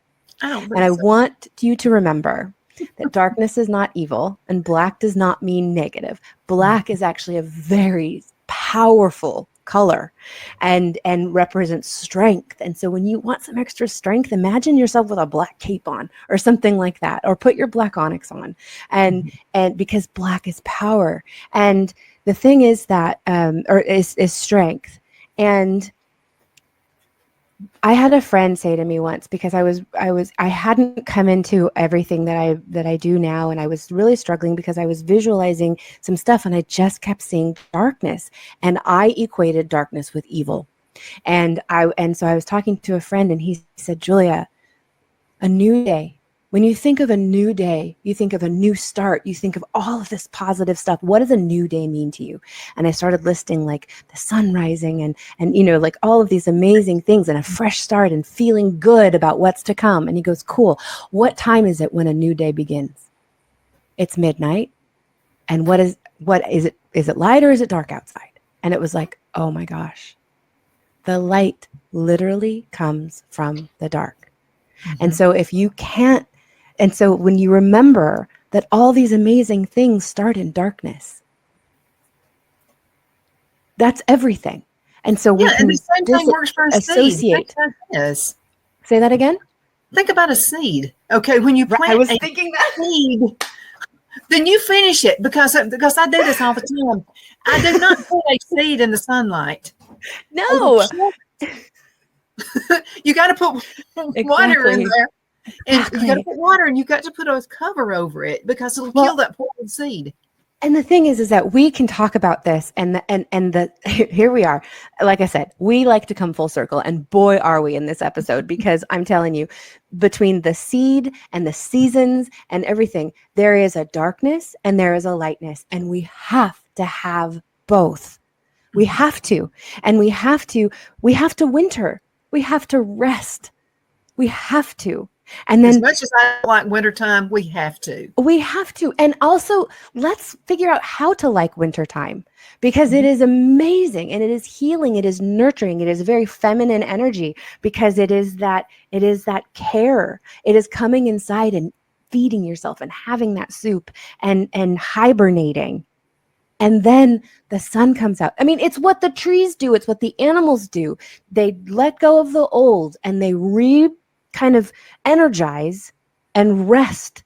I want you to remember that darkness is not evil and black does not mean negative. Black is actually a very powerful color and represents strength. And so when you want some extra strength, imagine yourself with a black cape on or something like that, or put your black onyx on, and because black is power. And the thing is that is strength. And I had a friend say to me once, because I hadn't come into everything that I do now, and I was really struggling because I was visualizing some stuff and I just kept seeing darkness, and I equated darkness with evil. And so I was talking to a friend and he said, Julia, a new day. When you think of a new day, you think of a new start, you think of all of this positive stuff. What does a new day mean to you? And I started listing like the sun rising and like all of these amazing things and a fresh start and feeling good about what's to come. And he goes, cool. What time is it when a new day begins? It's midnight. And what is it? Is it light or is it dark outside? And it was like, oh my gosh, the light literally comes from the dark. And so and so when you remember that all these amazing things start in darkness, that's everything. And so we can the same thing works for a associate. Yes. Say that again. Think about a seed. Okay, when you plant I was thinking that seed, then you finish it because I do this all the time. I do not put a seed in the sunlight. No. You got to put water in there. And you got to Exactly. put water, and you've got to put a cover over it because it'll Well, kill that poison seed. And the thing is that we can talk about this and here we are. Like I said, we like to come full circle, and boy, are we in this episode, because I'm telling you, between the seed and the seasons and everything, there is a darkness and there is a lightness, and we have to have both. We have to, and we have to winter. We have to rest. We have to. And then, as much as I like wintertime, we have to. And also, let's figure out how to like wintertime, because it is amazing and it is healing. It is nurturing. It is very feminine energy, because it is that care. It is coming inside and feeding yourself and having that soup and hibernating. And then the sun comes out. I mean, it's what the trees do. It's what the animals do. They let go of the old and they kind of energize and rest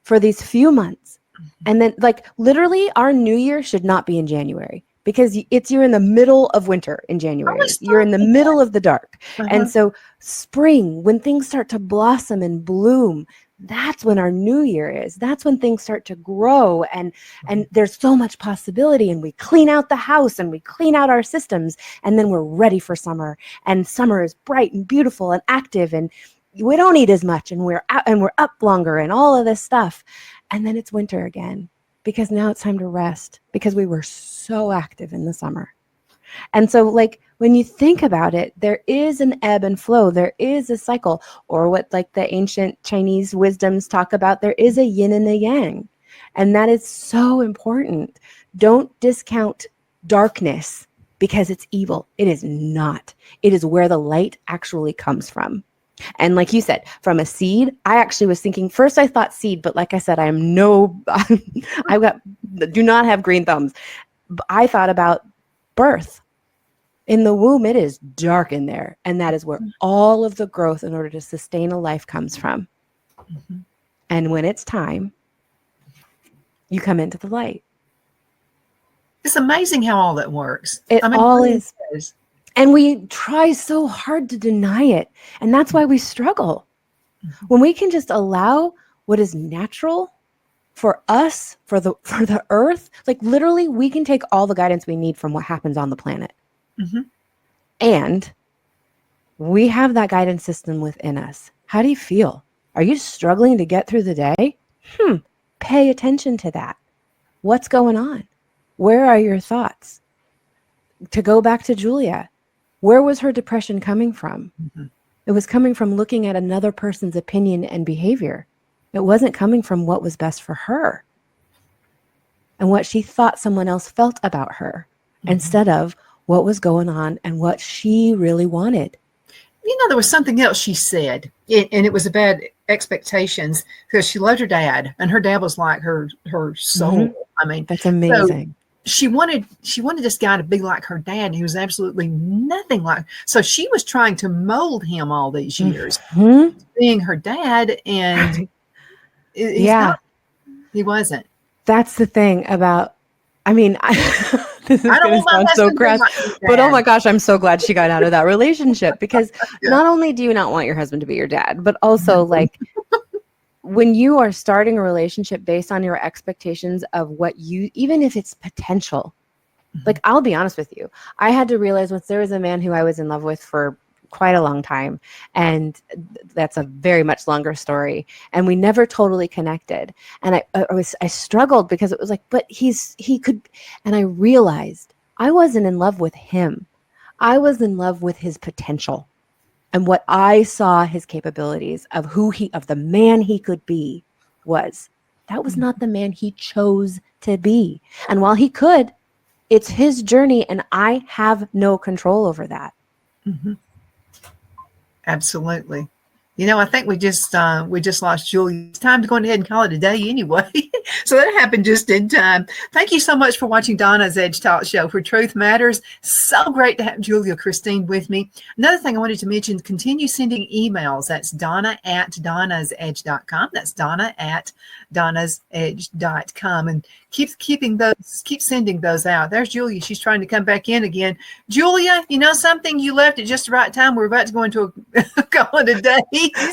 for these few months. And then, like, literally our new year should not be in January, because you're in the middle of winter in January. You're in the middle of the dark. And so spring, when things start to blossom and bloom, that's when our new year is. That's when things start to grow, and there's so much possibility, and we clean out the house and we clean out our systems, and then we're ready for summer. And summer is bright and beautiful and active, and we don't eat as much, and we're out and we're up longer and all of this stuff. And then it's winter again, because now it's time to rest, because we were so active in the summer. And so, like, when you think about it, there is an ebb and flow. There is a cycle, or what, like, the ancient Chinese wisdoms talk about, there is a yin and a yang. And that is so important. Don't discount darkness because it's evil. It is not. It is where the light actually comes from. And like you said, from a seed, I actually was thinking, first I thought seed, but like I said, I do not have green thumbs. I thought about birth. In the womb, it is dark in there. And that is where all of the growth in order to sustain a life comes from. Mm-hmm. And when it's time, you come into the light. It's amazing how all that works. It all is. And we try so hard to deny it. And that's why we struggle. Mm-hmm. When we can just allow what is natural for us, for the earth, like, literally, we can take all the guidance we need from what happens on the planet. Mm-hmm. And we have that guidance system within us. How do you feel? Are you struggling to get through the day? Pay attention to that. What's going on? Where are your thoughts? To go back to Julia, where was her depression coming from? Mm-hmm. It was coming from looking at another person's opinion and behavior. It wasn't coming from what was best for her and what she thought someone else felt about her, instead of what was going on and what she really wanted. You know, there was something else she said, and it was about expectations, because she loved her dad, and her dad was like her soul. Mm-hmm. I mean, that's amazing. So she wanted this guy to be like her dad, and he was absolutely nothing like. So she was trying to mold him all these years, being her dad, and he wasn't. That's the thing about. I mean, this is going to sound so crass, but oh my gosh, I'm so glad she got out of that relationship, because not only do you not want your husband to be your dad, but also, like, when you are starting a relationship based on your expectations of what you, even if it's potential, like, I'll be honest with you, I had to realize once there was a man who I was in love with for quite a long time, and that's a very much longer story, and we never totally connected, and I struggled, because it was like, but he could, and I realized I wasn't in love with him. I was in love with his potential and what I saw his capabilities of of the man he could be was. That was not the man he chose to be. And while he could, it's his journey, and I have no control over that. Mm-hmm. Absolutely. You know, I think we just lost Julie. It's time to go ahead and call it a day anyway. So that happened just in time. Thank you so much for watching Donna's Edge Talk Show, where truth matters. So great to have Julia Christine with me. Another thing I wanted to mention, continue sending emails. That's Donna@donnasedge.com. That's Donna@donnasedge.com. And keep sending those out. There's Julia. She's trying to come back in again. Julia, you know something? You left at just the right time. We're about to go into a call it a day.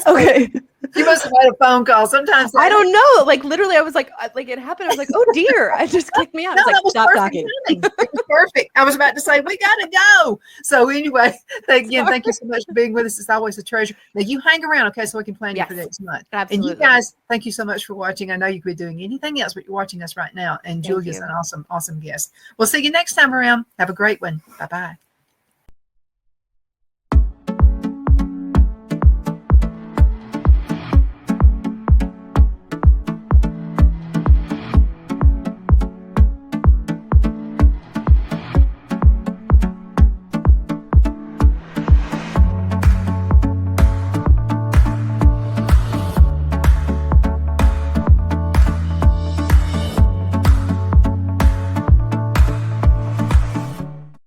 Okay. You must have had a phone call. Sometimes I don't know. Like literally, I was like it happened. I was like, oh dear. I just kicked me out. No, I was that like, was stop perfect talking. timing. It was perfect. I was about to say, we got to go. So anyway, again, thank you so much for being with us. It's always a treasure. Now you hang around, okay, so we can plan you for Yes, next month. absolutely. And you guys, thank you so much for watching. I know you could be doing anything else, but you're watching us right now. And Thank Julia's you. an awesome, awesome guest. We'll see you next time around. Have a great one. Bye-bye.